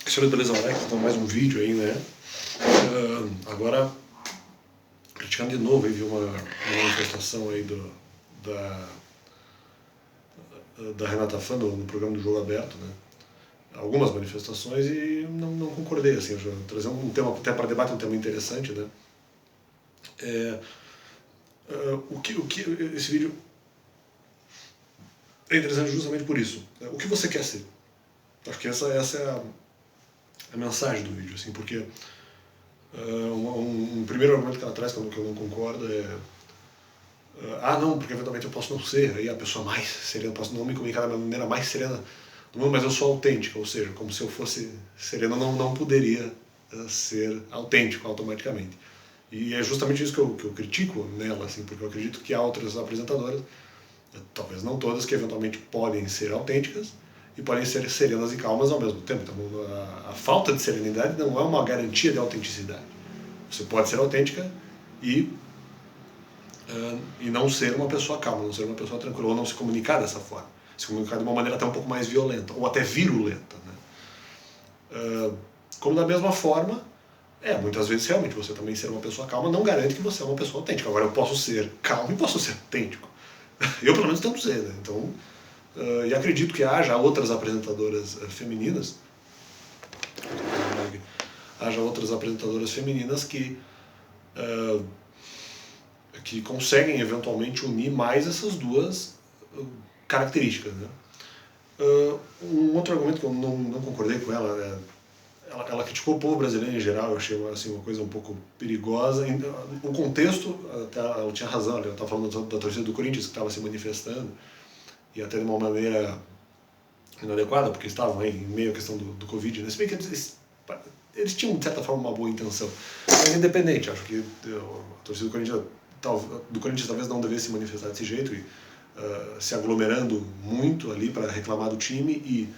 Cristiano Beleza Alex, então mais um vídeo aí, né? Agora, criticando de novo, aí vi uma manifestação aí da Renata Fã no programa do Jogo Aberto, né? Algumas manifestações e não concordei, assim, já trazer um tema até para debate, um tema interessante, né? Esse vídeo é interessante justamente por isso. O que você quer ser? Acho que essa é a mensagem do vídeo, assim, porque um primeiro argumento que ela traz, que eu não concordo, não, porque eventualmente eu posso não ser aí a pessoa mais serena, posso não me comunicar da maneira mais serena do mundo, mas eu sou autêntica, ou seja, como se eu fosse sereno, não poderia ser autêntico automaticamente. E é justamente isso que eu critico nela, assim, porque eu acredito que há outras apresentadoras, talvez não todas, que eventualmente podem ser autênticas e podem ser serenas e calmas ao mesmo tempo. Então, a falta de serenidade não é uma garantia de autenticidade. Você pode ser autêntica e não ser uma pessoa calma, não ser uma pessoa tranquila, ou não se comunicar dessa forma. Se comunicar de uma maneira até um pouco mais violenta, ou até virulenta. Né? Como da mesma forma, muitas vezes realmente você também ser uma pessoa calma não garante que você é uma pessoa autêntica. Agora, eu posso ser calmo e posso ser autêntico. Eu, pelo menos, tento ser. Né? Então, e acredito que haja outras apresentadoras femininas, que conseguem eventualmente unir mais essas duas características. Né? Um outro argumento que eu não concordei com ela criticou o povo brasileiro em geral, eu achei assim, uma coisa um pouco perigosa. O contexto, até ela tinha razão, ela estava falando da torcida do Corinthians que estava se manifestando, e até de uma maneira inadequada, porque estavam aí em meio à questão do Covid. Né? Se bem que eles tinham, de certa forma, uma boa intenção. Mas independente, acho que a torcida do Corinthians talvez não devesse se manifestar desse jeito, e se aglomerando muito ali para reclamar do time, e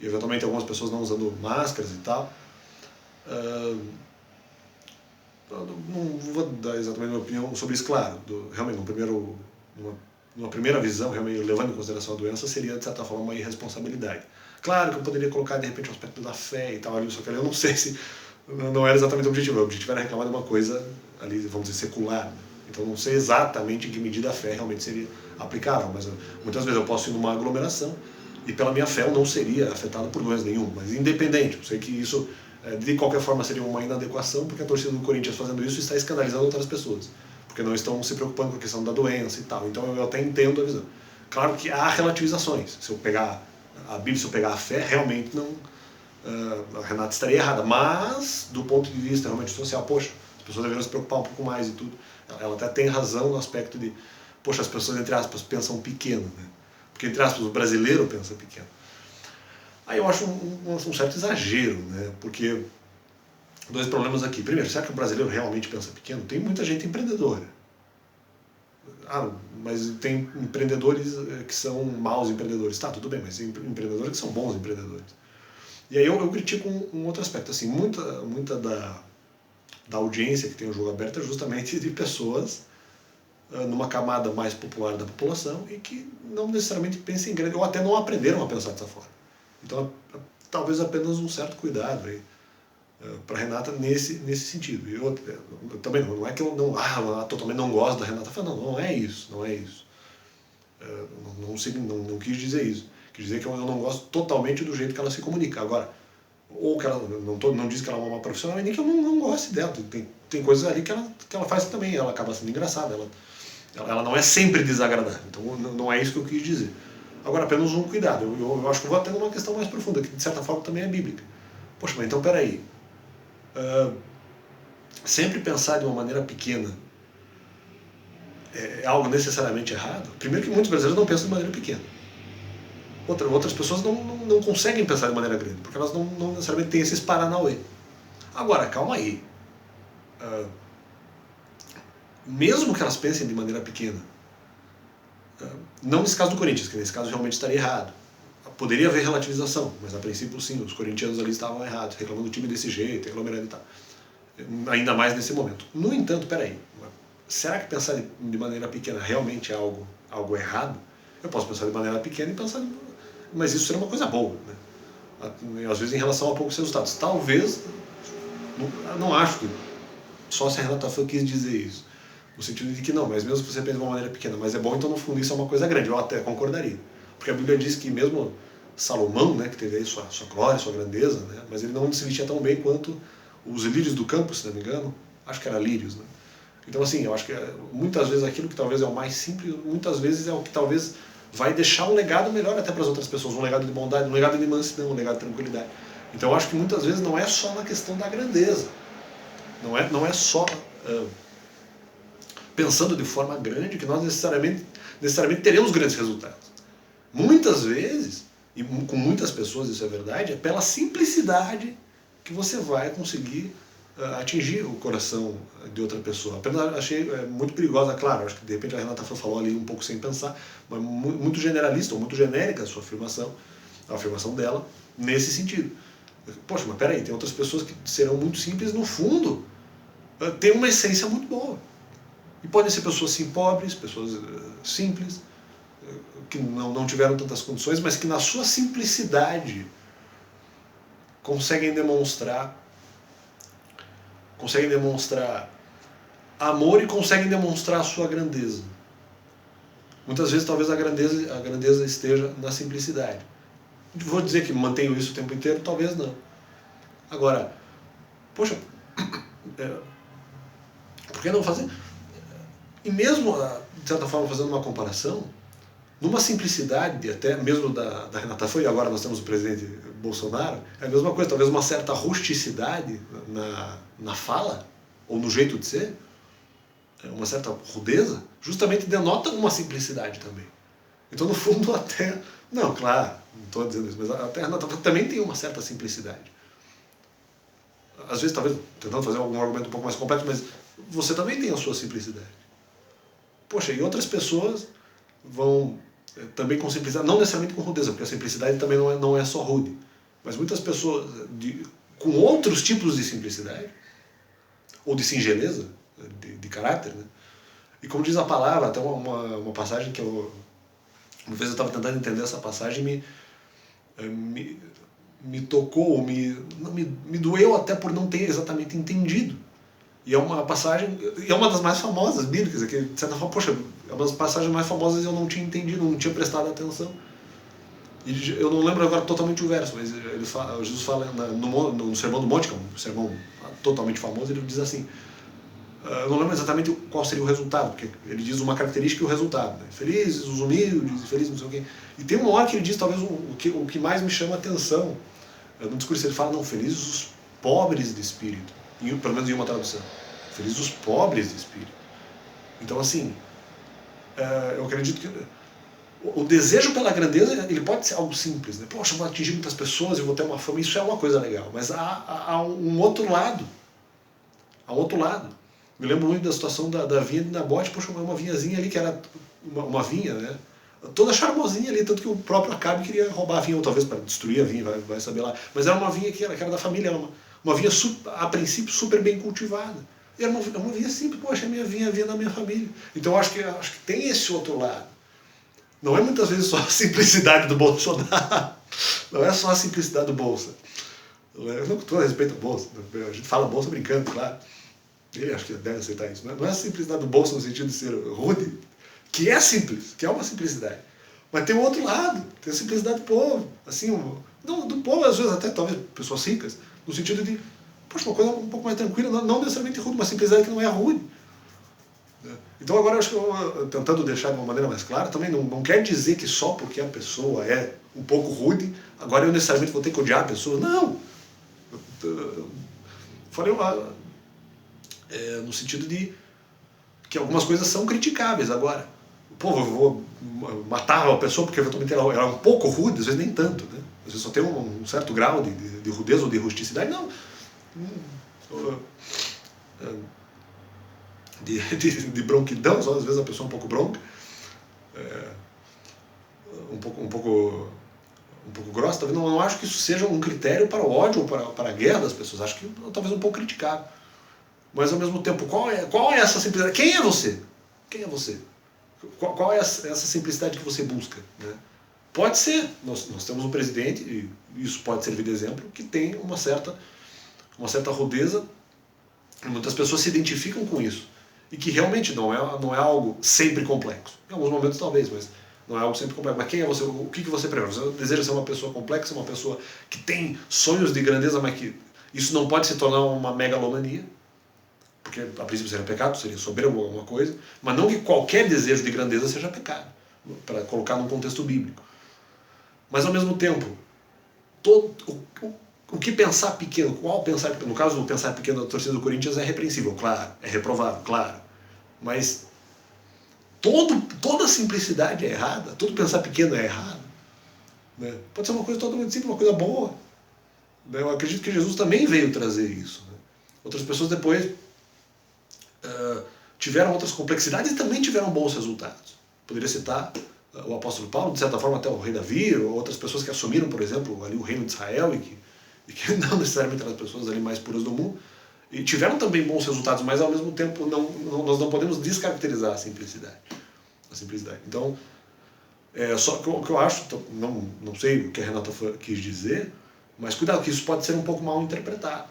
eventualmente algumas pessoas não usando máscaras e tal. Não vou dar exatamente a minha opinião sobre isso, claro. Realmente, numa primeira visão, realmente, levando em consideração a doença, seria, de certa forma, uma irresponsabilidade. Claro que eu poderia colocar, de repente, o aspecto da fé e tal, ali, só que eu não sei se não era exatamente o objetivo. O objetivo era reclamar de uma coisa ali, vamos dizer, secular. Né? Então, não sei exatamente em que medida a fé realmente seria aplicável, mas muitas vezes eu posso ir numa aglomeração e, pela minha fé, eu não seria afetado por doença nenhuma. Mas, independente, eu sei que isso, de qualquer forma, seria uma inadequação, porque a torcida do Corinthians fazendo isso está escandalizando outras pessoas, porque não estão se preocupando com a questão da doença e tal. Então, eu até entendo a visão. Claro que há relativizações. Se eu pegar a Bíblia, se eu pegar a fé, realmente não, a Renata estaria errada, mas do ponto de vista realmente social, poxa, as pessoas deveriam se preocupar um pouco mais e tudo. Ela até tem razão no aspecto de, poxa, as pessoas, entre aspas, pensam pequeno, né? Porque, entre aspas, o brasileiro pensa pequeno. Aí eu acho um certo exagero, né? Porque dois problemas aqui. Primeiro, será que o brasileiro realmente pensa pequeno? Tem muita gente empreendedora. Mas tem empreendedores que são maus empreendedores. Tá, tudo bem, mas tem empreendedores que são bons empreendedores. E aí eu critico um outro aspecto. Assim, muita da audiência que tem o Jogo Aberto é justamente de pessoas numa camada mais popular da população e que não necessariamente pensam em grande, ou até não aprenderam a pensar dessa forma. Então, talvez apenas um certo cuidado aí para Renata nesse sentido. Eu também não é que eu totalmente não gosto da Renata, não é isso, não é isso. Não quis dizer isso. Quis dizer que eu não gosto totalmente do jeito que ela se comunica. Agora, ou que ela não diz que ela é uma profissional, nem que eu não goste dela. Tem coisas ali que ela faz também, ela acaba sendo engraçada. Ela não é sempre desagradável. Então não é isso que eu quis dizer. Agora, apenas um cuidado. Eu acho que eu vou até numa questão mais profunda, que de certa forma também é bíblica. Poxa, mas então peraí. Sempre pensar de uma maneira pequena é algo necessariamente errado? Primeiro que muitos brasileiros não pensam de maneira pequena. Outras pessoas não conseguem pensar de maneira grande, porque elas não necessariamente têm esses paranauê. Agora, calma aí. Mesmo que elas pensem de maneira pequena, não nesse caso do Corinthians, que nesse caso realmente estaria errado. Poderia haver relativização, mas a princípio sim, os corintianos ali estavam errados, reclamando do time desse jeito, aglomerando e tal. Ainda mais nesse momento. No entanto, peraí, será que pensar de maneira pequena realmente é algo errado? Eu posso pensar de maneira pequena e pensar mas isso seria uma coisa boa, né? Às vezes em relação a poucos resultados. Talvez, não acho que só se a Renata Fã quis dizer isso, no sentido de que não, mas mesmo que você pense de uma maneira pequena, mas é bom, então no fundo isso é uma coisa grande, eu até concordaria. Porque a Bíblia diz que mesmo Salomão, né, que teve aí sua glória, sua grandeza, né, mas ele não se vestia tão bem quanto os lírios do campo, se não me engano, acho que era lírios, né. Então assim, eu acho que muitas vezes aquilo que talvez é o mais simples, muitas vezes é o que talvez vai deixar um legado melhor até para as outras pessoas, um legado de bondade, um legado de mansidão, um legado de tranquilidade. Então eu acho que muitas vezes não é só na questão da grandeza, não é só pensando de forma grande que nós necessariamente teremos grandes resultados. Muitas vezes, e com muitas pessoas isso é verdade, é pela simplicidade que você vai conseguir atingir o coração de outra pessoa. Apenas achei muito perigosa, claro, acho que de repente a Renata falou ali um pouco sem pensar, mas muito generalista ou muito genérica a sua afirmação, a afirmação dela, nesse sentido. Poxa, mas peraí, tem outras pessoas que serão muito simples, no fundo, tem uma essência muito boa. E podem ser pessoas sim pobres, pessoas simples, que não tiveram tantas condições, mas que na sua simplicidade conseguem demonstrar amor e conseguem demonstrar a sua grandeza. Muitas vezes talvez a grandeza esteja na simplicidade. Vou dizer que mantenho isso o tempo inteiro? Talvez não. Agora, poxa, por que não fazer? E mesmo, de certa forma, fazendo uma comparação, numa simplicidade, até mesmo da Renata Fã, e agora nós temos o presidente Bolsonaro, é a mesma coisa, talvez uma certa rusticidade na fala, ou no jeito de ser, uma certa rudeza, justamente denota uma simplicidade também. Então, no fundo, até... Não, claro, não estou dizendo isso, mas até a Renata Fã também tem uma certa simplicidade. Às vezes, talvez, tentando fazer algum argumento um pouco mais complexo, mas você também tem a sua simplicidade. Poxa, e outras pessoas vão também com simplicidade, não necessariamente com rudeza, porque a simplicidade também não é só rude, mas muitas pessoas com outros tipos de simplicidade, ou de singeleza, de caráter, né? E como diz a palavra, até uma passagem que uma vez eu estava tentando entender essa passagem me tocou, me doeu até por não ter exatamente entendido. E é uma passagem, e é uma das mais famosas bíblicas, que de certa forma, poxa, é uma das passagens mais famosas e eu não tinha entendido, não tinha prestado atenção. E eu não lembro agora totalmente o verso, mas Jesus fala no Sermão do Monte, que é um sermão totalmente famoso, ele diz assim, eu não lembro exatamente qual seria o resultado, porque ele diz uma característica e o resultado, né? Felizes os humildes, felizes não sei o quê. E tem uma hora que ele diz talvez o que mais me chama a atenção, no discurso ele fala, não, felizes os pobres de espírito, pelo menos em uma tradução. Felizes os pobres de espírito. Então, assim, eu acredito que o desejo pela grandeza, ele pode ser algo simples, né? Poxa, eu vou atingir muitas pessoas, eu vou ter uma fama, isso é uma coisa legal. Mas há um outro lado. Há um outro lado. Me lembro muito da situação da vinha de Nabote, poxa, uma vinhazinha ali que era uma vinha, né? Toda charmosinha ali, tanto que o próprio Acabe queria roubar a vinha, ou talvez para destruir a vinha, vai saber lá. Mas era uma vinha que era da família, era uma vinha, a princípio, super bem cultivada. E era uma vinha simples, poxa, a minha vinha da minha família. Então eu acho que tem esse outro lado. Não é muitas vezes só a simplicidade do Bolsonaro. Não é só a simplicidade do Bolsa. Eu não com todo respeito ao Bolsa. A gente fala Bolsa brincando, claro. Ele acho que deve aceitar isso. Não é a simplicidade do Bolsa no sentido de ser rude, que é simples, que é uma simplicidade. Mas tem o outro lado, tem a simplicidade do povo. Assim, do povo, às vezes, até talvez pessoas ricas, no sentido de, poxa, uma coisa um pouco mais tranquila, não necessariamente rude, uma simplicidade que não é rude. Então agora eu acho que tentando deixar de uma maneira mais clara, também não quer dizer que só porque a pessoa é um pouco rude, agora eu necessariamente vou ter que odiar a pessoa. Não! Falei no sentido de que algumas coisas são criticáveis agora. Pô, eu vou matar a pessoa porque eventualmente ela é um pouco rude, às vezes nem tanto, né? Às vezes só tem um certo grau de rudeza ou de rusticidade. Não. De bronquidão, só às vezes a pessoa é um pouco bronca, um pouco grossa. Talvez não acho que isso seja um critério para o ódio ou para a guerra das pessoas. Acho que talvez um pouco criticável. Mas ao mesmo tempo, qual é essa simplicidade? Quem é você? Quem é você? Qual é essa simplicidade que você busca? Né? Pode ser, nós temos um presidente, e isso pode servir de exemplo, que tem uma certa rudeza, e muitas pessoas se identificam com isso. E que realmente não é algo sempre complexo. Em alguns momentos talvez, mas não é algo sempre complexo. Mas quem é você? O que você prefere? Você deseja ser uma pessoa complexa, uma pessoa que tem sonhos de grandeza, mas que isso não pode se tornar uma megalomania, porque a princípio seria pecado, seria soberba ou alguma coisa, mas não que qualquer desejo de grandeza seja pecado, para colocar num contexto bíblico. Mas ao mesmo tempo, o que pensar pequeno, qual pensar pequeno, no caso do pensar pequeno da torcida do Corinthians é repreensível, claro, é reprovável, claro, mas toda simplicidade é errada, todo pensar pequeno é errado. Né? Pode ser uma coisa totalmente simples, uma coisa boa. Né? Eu acredito que Jesus também veio trazer isso. Né? Outras pessoas depois tiveram outras complexidades e também tiveram bons resultados. Poderia citar o apóstolo Paulo, de certa forma até o rei Davi, ou outras pessoas que assumiram, por exemplo, ali o reino de Israel e que não necessariamente eram as pessoas ali mais puras do mundo, e tiveram também bons resultados, mas ao mesmo tempo nós não podemos descaracterizar a simplicidade. Então, só que o que eu acho, não sei o que a Renata quis dizer, mas cuidado que isso pode ser um pouco mal interpretado.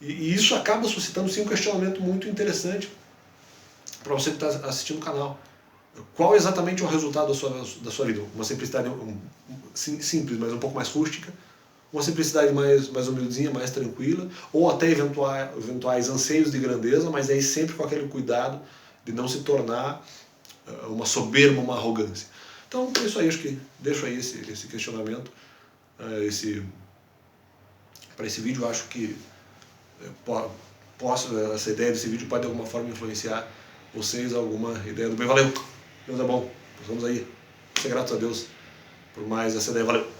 E isso acaba suscitando sim um questionamento muito interessante para você que está assistindo o canal. Qual exatamente é o resultado da sua vida? Uma simplicidade simples, mas um pouco mais rústica, uma simplicidade mais humildezinha, mais tranquila, ou até eventuais anseios de grandeza, mas aí sempre com aquele cuidado de não se tornar uma soberba, uma arrogância. Então, é isso aí, acho que deixo aí esse questionamento para esse vídeo. Acho que essa ideia desse vídeo pode de alguma forma influenciar vocês alguma ideia do bem. Valeu! Deus é bom. Nós vamos aí. Ser gratos a Deus por mais essa ideia. Valeu!